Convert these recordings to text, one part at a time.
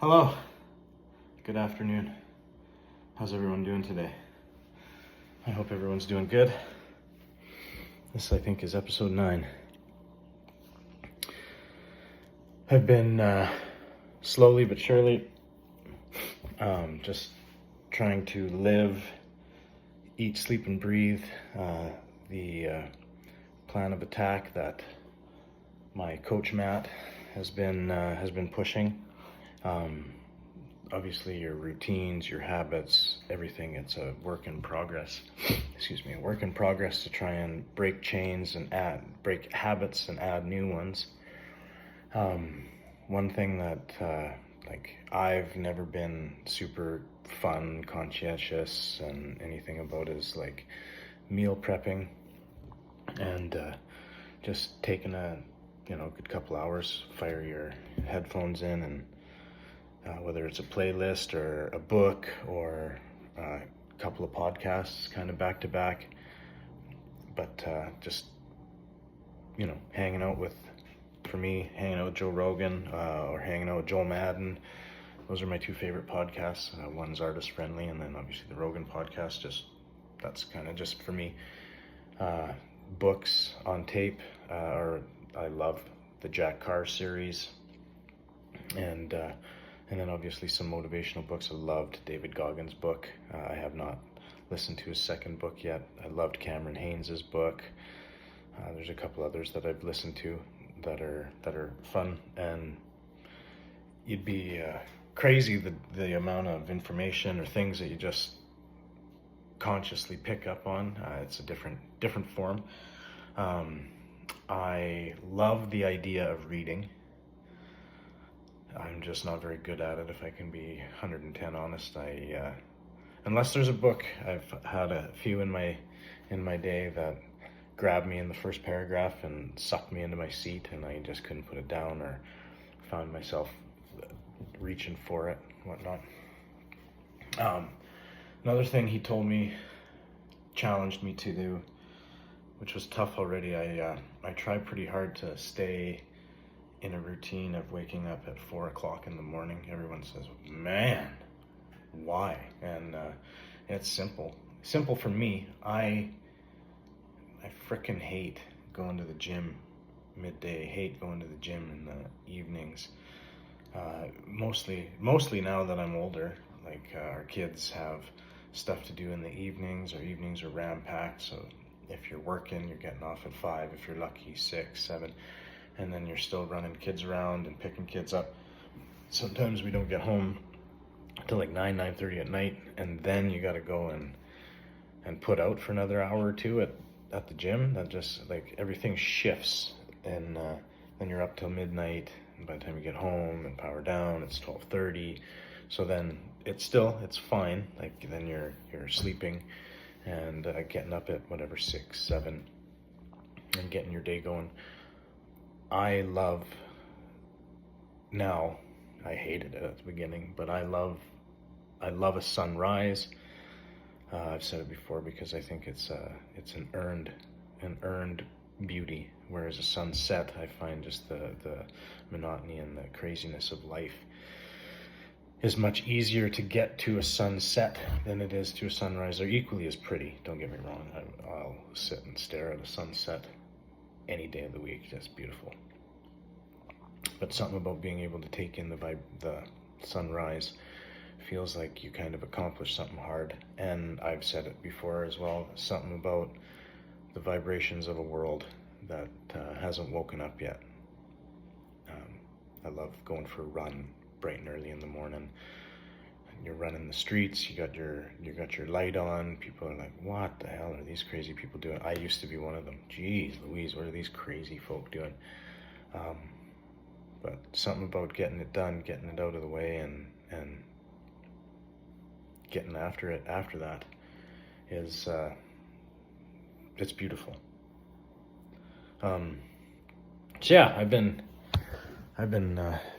Hello, good afternoon. How's everyone doing today? I hope everyone's doing good. This, I think, is episode 9. I've been slowly but surely just trying to live, eat, sleep, and breathe the plan of attack that my coach Matt has been pushing. Obviously your routines, your habits, everything, it's a work in progress. A work in progress to try and break chains and break habits and add new ones. One thing that I've never been super fun, conscientious, and anything about is like meal prepping and just taking a good couple hours, fire your headphones in, and whether it's a playlist or a book or a couple of podcasts kind of back to back, but just hanging out with Joe Rogan or hanging out with Joel Madden. Those are my two favorite podcasts. One's artist friendly, and then obviously the Rogan podcast, that's kind of just for me. Books on tape, or I love the Jack Carr series, and then obviously some motivational books. I loved David Goggins' book. I have not listened to his second book yet. I loved Cameron Haynes' book. There's a couple others that I've listened to that are fun, and you'd be crazy the amount of information or things that you just consciously pick up on. It's a different form. I love the idea of reading. I'm just not very good at it, if I can be 110 honest. Unless there's a book, I've had a few in my day that grabbed me in the first paragraph and sucked me into my seat, and I just couldn't put it down, or found myself reaching for it, whatnot. Another thing he told me, challenged me to do, which was tough already. I try pretty hard to stay in a routine of waking up at 4 o'clock in the morning. Everyone says, man, why? And it's simple for me. I frickin' hate going to the gym midday, hate going to the gym in the evenings. Mostly now that I'm older, our kids have stuff to do in the evenings, or evenings are ram-packed, so if you're working, you're getting off at 5, if you're lucky, 6, 7, and then you're still running kids around and picking kids up. Sometimes we don't get home till 9:30 at night, and then you got to go and put out for another hour or two at the gym. That just everything shifts, and then you're up till midnight, and by the time you get home and power down, it's 12:30. So then it's fine. Then you're sleeping and getting up at whatever 6, 7, and getting your day going. I hated it at the beginning, but I love a sunrise. I've said it before, because I think it's an earned beauty, whereas a sunset, I find just the monotony and the craziness of life is much easier to get to a sunset than it is to a sunrise. They're equally as pretty, don't get me wrong. I'll sit and stare at a sunset any day of the week, just beautiful. But something about being able to take in the sunrise feels like you kind of accomplished something hard. And I've said it before as well, something about the vibrations of a world that hasn't woken up yet. I love going for a run bright and early in the morning. You're running the streets, you got your light on. People are like, what the hell are these crazy people doing? I used to be one of them. Jeez Louise, what are these crazy folk doing? But something about getting it done, getting it out of the way, and getting after it after that is it's beautiful. So yeah, I've been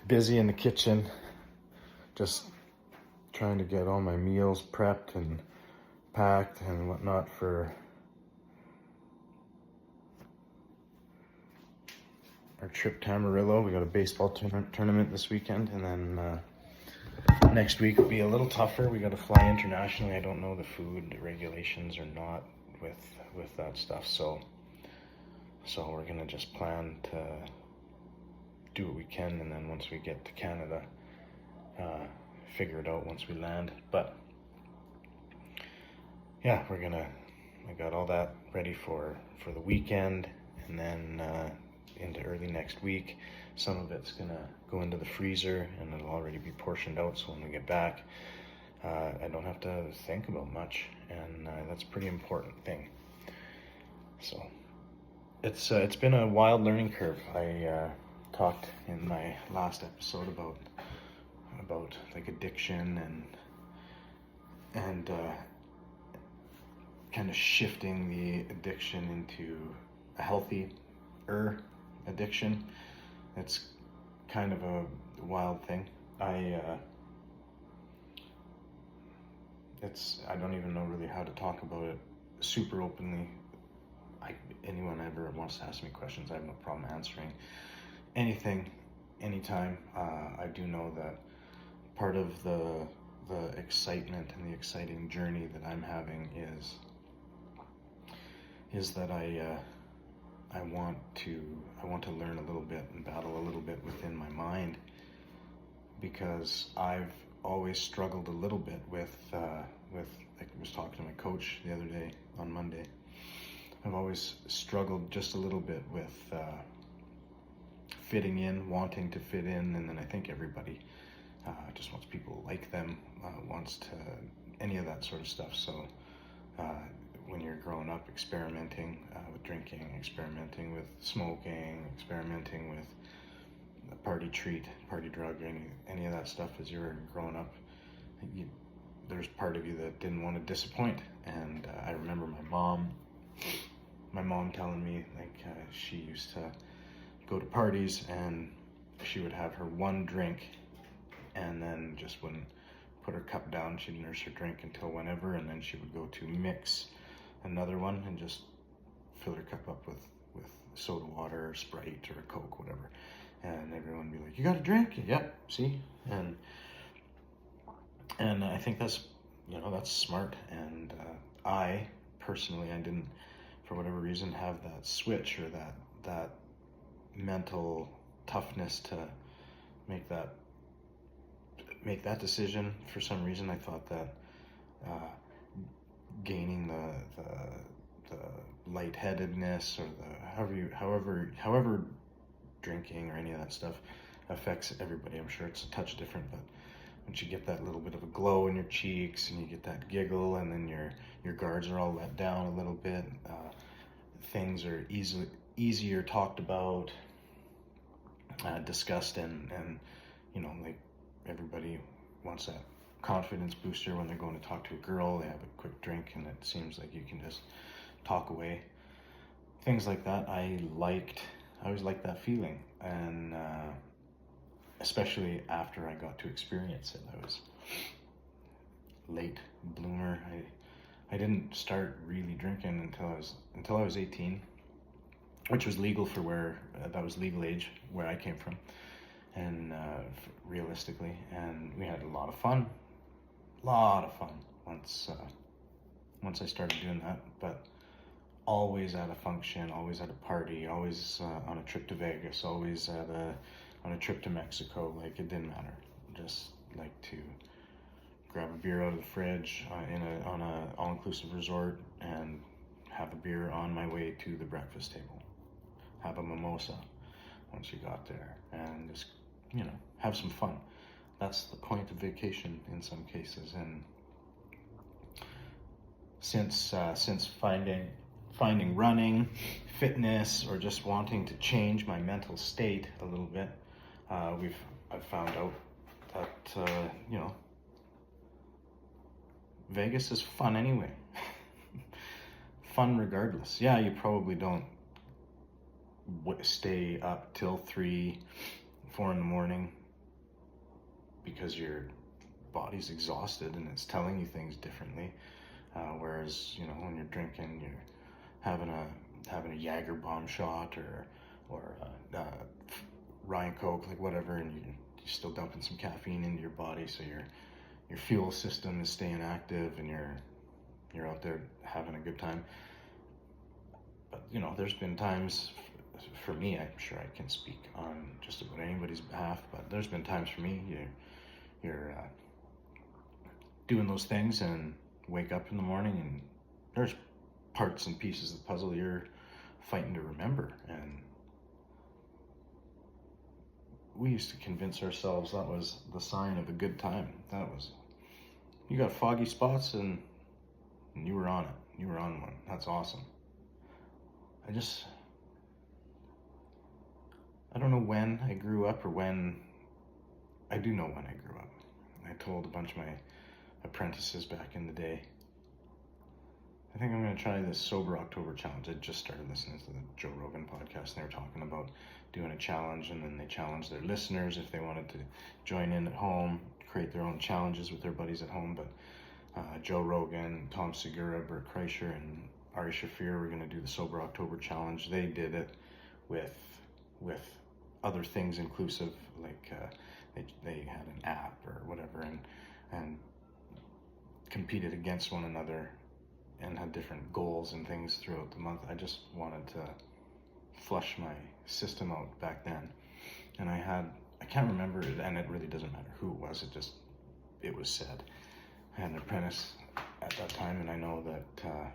busy in the kitchen, just trying to get all my meals prepped and packed and whatnot for our trip to Amarillo. We got a baseball tournament this weekend, and then Next week will be a little tougher. We got to fly internationally. I don't know the food regulations or not with that stuff. So we're gonna just plan to do what we can, and then once we get to Canada, figure it out once we land. But yeah, I got all that ready for the weekend, and then into early next week. Some of it's gonna go into the freezer, and it'll already be portioned out, so when we get back, I don't have to think about much, and that's a pretty important thing. So it's been a wild learning curve. I talked in my last episode about like addiction and kind of shifting the addiction into a healthy addiction. It's kind of a wild thing. I don't even know really how to talk about it super openly. Anyone ever wants to ask me questions, I have no problem answering anything, anytime. I do know that part of the excitement and the exciting journey that I'm having is that I want to learn a little bit and battle a little bit within my mind, because I've always struggled a little bit with like I was talking to my coach the other day on Monday. I've always struggled just a little bit with fitting in, wanting to fit in, and then I think everybody just wants people like them, wants to any of that sort of stuff. So when you're growing up, experimenting with drinking, experimenting with smoking, experimenting with a party treat, party drug, any of that stuff as you were growing up, there's part of you that didn't want to disappoint. And I remember my mom telling me, like, she used to go to parties and she would have her one drink and then just wouldn't put her cup down. She'd nurse her drink until whenever, and then she would go to mix another one and just fill her cup up with soda water or Sprite or a Coke, whatever. And everyone would be like, "You got a drink?" "Yep, see?" And I think that's smart. And I personally, I didn't, for whatever reason, have that switch or that mental toughness to make that decision. For some reason, I thought that gaining the lightheadedness or the however drinking or any of that stuff affects everybody. I'm sure it's a touch different, but once you get that little bit of a glow in your cheeks and you get that giggle, and then your guards are all let down a little bit, things are easier talked about, discussed, and like everybody wants that confidence booster when they're going to talk to a girl. They have a quick drink and it seems like you can just talk away. Things like that. I always liked that feeling, and especially after I got to experience it. I was late bloomer. I didn't start really drinking until I was 18, which was legal for that was legal age where I came from, and realistically, and we had a lot of fun once I started doing that. But always at a function, always at a party, always on a trip to Vegas, always on a trip to Mexico. Like, it didn't matter. Just like to grab a beer out of the fridge on a all-inclusive resort and have a beer on my way to the breakfast table. Have a mimosa once you got there, and just have some fun. That's the point of vacation in some cases. And since finding running, fitness, or just wanting to change my mental state a little bit, I've found out that Vegas is fun anyway. Fun regardless. Yeah, you probably don't stay up till 3, 4 in the morning because your body's exhausted and it's telling you things differently. Whereas when you're drinking, you're having a Jager bomb shot or Ryan Coke, like whatever, and you're still dumping some caffeine into your body, so your fuel system is staying active, and you're out there having a good time. But there's been times for me, I'm sure I can speak on just about anybody's behalf, but there's been times for me, you're doing those things and wake up in the morning and there's parts and pieces of the puzzle you're fighting to remember. And we used to convince ourselves that was the sign of a good time. That was, you got foggy spots and you were on it. You were on one. That's awesome. I don't know when I grew up, or when, I do know when I grew up. I told a bunch of my apprentices back in the day, I think I'm going to try this Sober October challenge. I just started listening to the Joe Rogan podcast, and they were talking about doing a challenge, and then they challenged their listeners if they wanted to join in at home, create their own challenges with their buddies at home. But Joe Rogan, Tom Segura, Bert Kreischer, and Ari Shaffir were going to do the Sober October challenge. They did it with other things inclusive, like they had an app or whatever, and competed against one another and had different goals and things throughout the month. I just wanted to flush my system out back then, and I can't remember it, and it really doesn't matter who it was. It was said. I had an apprentice at that time, and I know that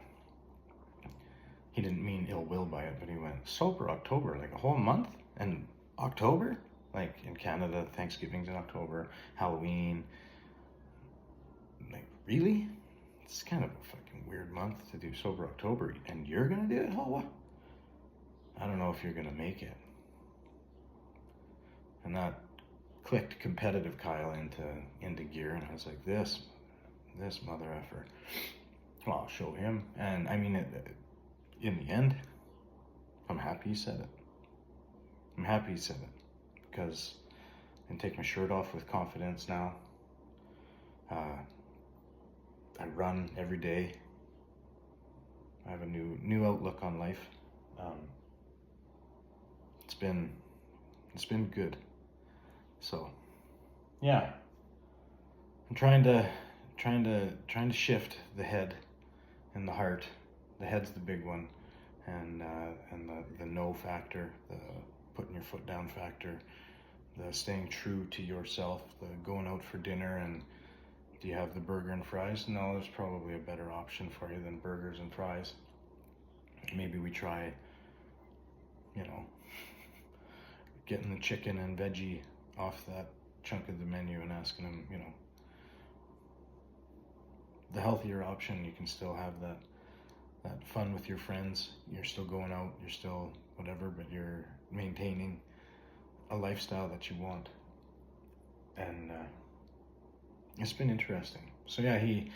he didn't mean ill will by it, but he went, Sober October, like a whole month? And October? Like in Canada, Thanksgiving's in October, Halloween. Like, really? It's kind of a fucking weird month to do Sober October, and you're gonna do it? Oh, what? I don't know if you're gonna make it. And that clicked competitive Kyle into gear, and I was like, this mother effer. Well, I'll show him. And I mean, in the end, I'm happy he said it. I'm happy he said it, because I can take my shirt off with confidence now. I run every day. I have a new outlook on life. It's been good. So yeah, I'm trying to shift the head and the heart. The head's the big one, and the no factor, the putting your foot down factor, the staying true to yourself, the going out for dinner, and do you have the burger and fries? No, there's probably a better option for you than burgers and fries. Maybe we try, getting the chicken and veggie off that chunk of the menu and asking them, the healthier option. You can still have that fun with your friends. You're still going out, you're still whatever, but you're maintaining a lifestyle that you want. And it's been interesting. So yeah, he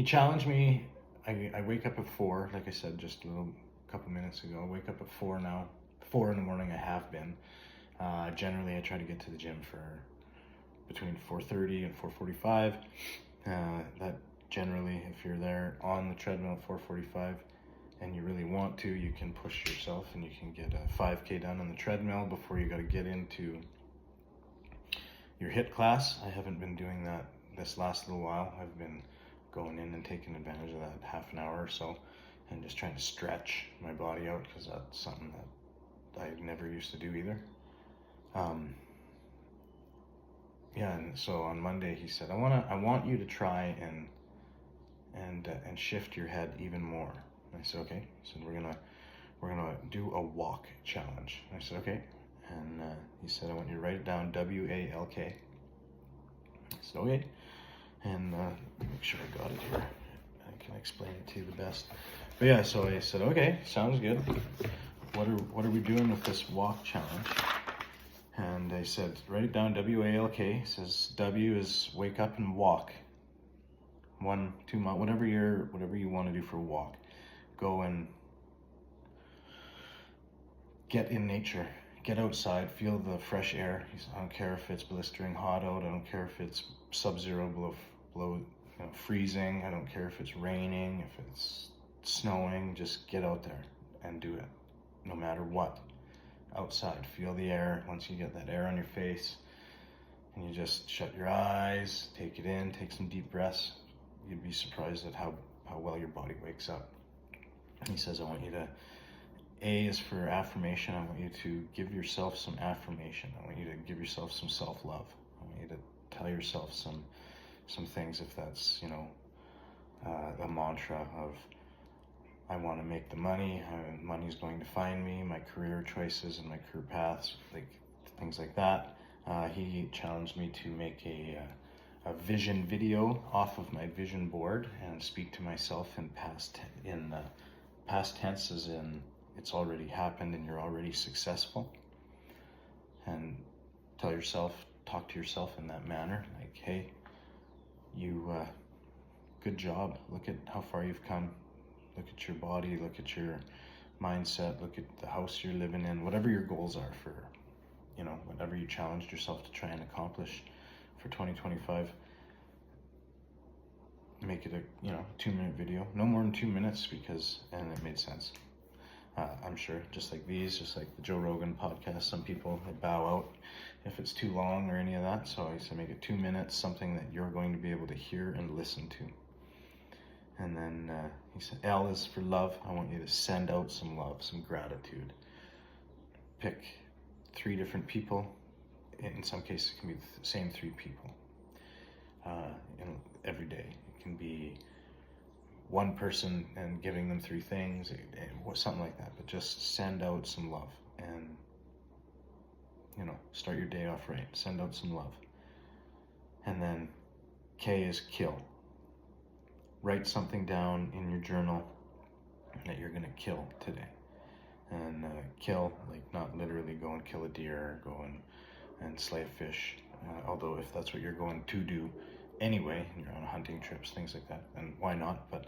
challenged me. I wake up at 4, like I said just a couple minutes ago. I wake up at 4 now. 4 in the morning I have been. Generally I try to get to the gym for between 4:30 and 4:45. That generally, if you're there on the treadmill at 4:45 and you really want to, you can push yourself and you can get a 5K done on the treadmill before you got to get into your HIIT class. I haven't been doing that this last little while. I've been going in and taking advantage of that half an hour or so and just trying to stretch my body out, because that's something that I never used to do either. Yeah, and so on Monday he said, I want you to try and shift your head even more. And I said, okay. He said, we're gonna do a walk challenge. And I said, okay. And he said, I want you to write it down, WALK. I said, okay. And make sure I got it here. I can explain it to you the best. But yeah, so I said, okay, sounds good. What are we doing with this walk challenge? And I said, write it down, WALK. It says W is wake up and walk. 1, 2 miles, whatever you want to do for a walk. Go and get in nature. Get outside, feel the fresh air. I don't care if it's blistering hot out. I don't care if it's sub-zero below freezing. I don't care if it's raining, if it's snowing. Just get out there and do it, no matter what. Outside, feel the air. Once you get that air on your face, and you just shut your eyes, take it in, take some deep breaths. You'd be surprised at how well your body wakes up. He says, I want you to, A is for affirmation. I want you to give yourself some affirmation. I want you to give yourself some self-love. I want you to tell yourself some things, if that's, a mantra of, I want to make the money, money's going to find me, my career choices and my career paths, like things like that. He challenged me to make a vision video off of my vision board and speak to myself in past tense, as in it's already happened and you're already successful. And talk to yourself in that manner, like, hey, good job. Look at how far you've come. Look at your body, look at your mindset, look at the house you're living in, whatever your goals are for, whatever you challenged yourself to try and accomplish for 2025. Make it a 2-minute video, no more than 2 minutes, and it made sense. I'm sure, just like the Joe Rogan podcast, some people bow out if it's too long or any of that. So I used to make it 2 minutes, something that you're going to be able to hear and listen to. And then he said, L is for love. I want you to send out some love, some gratitude. Pick 3 different people. In some cases, it can be the same 3 people every day. It can be one person and giving them 3 things, something like that. But just send out some love and, start your day off right. Send out some love. And then K is kill. Write something down in your journal that you're going to kill today. And kill, like not literally go and kill a deer or go and slay a fish. Although if that's what you're going to do anyway, and you're on hunting trips, things like that, then why not? But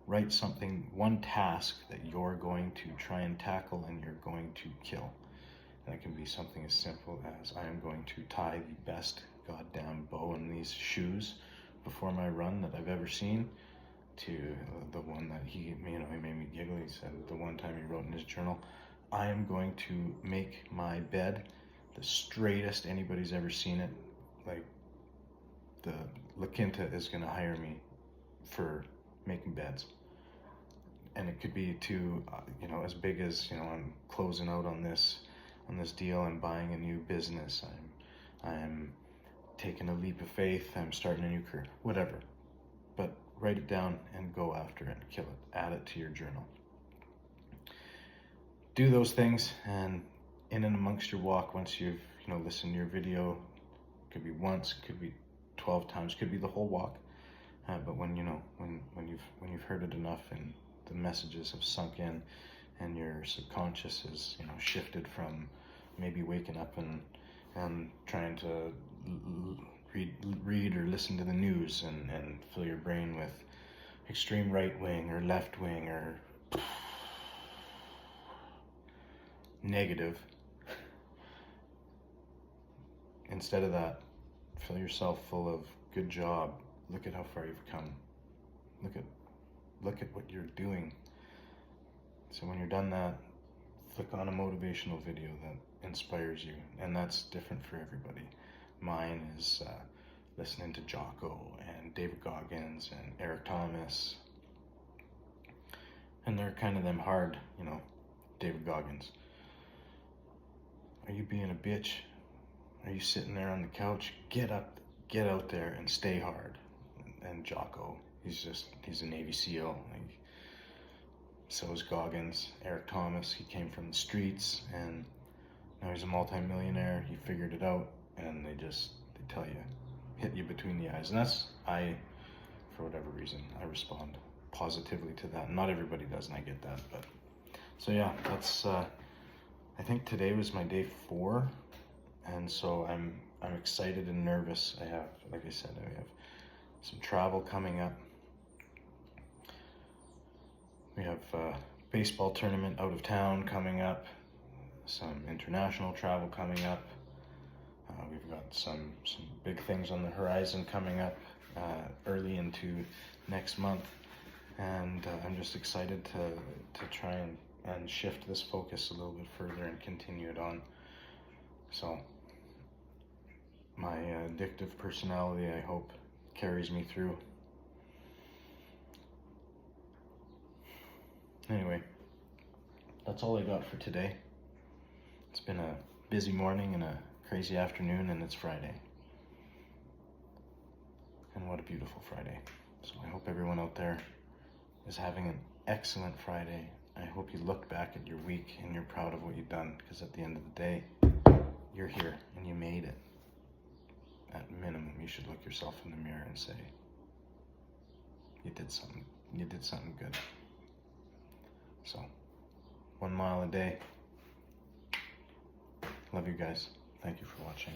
write something, one task that you're going to try and tackle and you're going to kill. And it can be something as simple as, I am going to tie the best goddamn bow in these shoes before my run that I've ever seen, to the one that he made me giggle. He said the one time he wrote in his journal, I am going to make my bed the straightest anybody's ever seen it. Like, the La Quinta is going to hire me for making beds. And it could be to, as big as, I'm closing out on this deal, I'm buying a new business, I'm taking a leap of faith, I'm starting a new career, whatever. But write it down and go after it, kill it, add it to your journal. Do those things, and in and amongst your walk, once you've listened to your video, could be once, could be 12 times, could be the whole walk. But when you've heard it enough and the messages have sunk in, and your subconscious is shifted from maybe waking up and trying to read or listen to the news and fill your brain with extreme right wing or left wing or negative. Instead of that, fill yourself full of good job. Look at how far you've come. Look at what you're doing. So when you're done that, flick on a motivational video that inspires you, and that's different for everybody. Mine is listening to Jocko and David Goggins and Eric Thomas, and they're kind of them hard, David Goggins. Are you being a bitch? Are you sitting there on the couch? Get up, get out there and stay hard. And Jocko, he's a Navy SEAL. So is Goggins. Eric Thomas, he came from the streets and now he's a multi-millionaire. He figured it out, and they tell you, hit you between the eyes. And for whatever reason, I respond positively to that. Not everybody does, and I get that. But so yeah, that's I think today was my day 4, and so I'm excited and nervous. I have some travel coming up. We have a baseball tournament out of town coming up, some international travel coming up. We've got some big things on the horizon coming up early into next month, and I'm just excited to try and shift this focus a little bit further and continue it on. So my addictive personality, I hope, carries me through. Anyway, that's all I got for today. It's been a busy morning and a crazy afternoon, and it's Friday. And what a beautiful Friday. So I hope everyone out there is having an excellent Friday. I hope you look back at your week and you're proud of what you've done, because at the end of the day, you're here and you made it. At minimum, you should look yourself in the mirror and say, you did something good. So, 1 mile a day. Love you guys. Thank you for watching.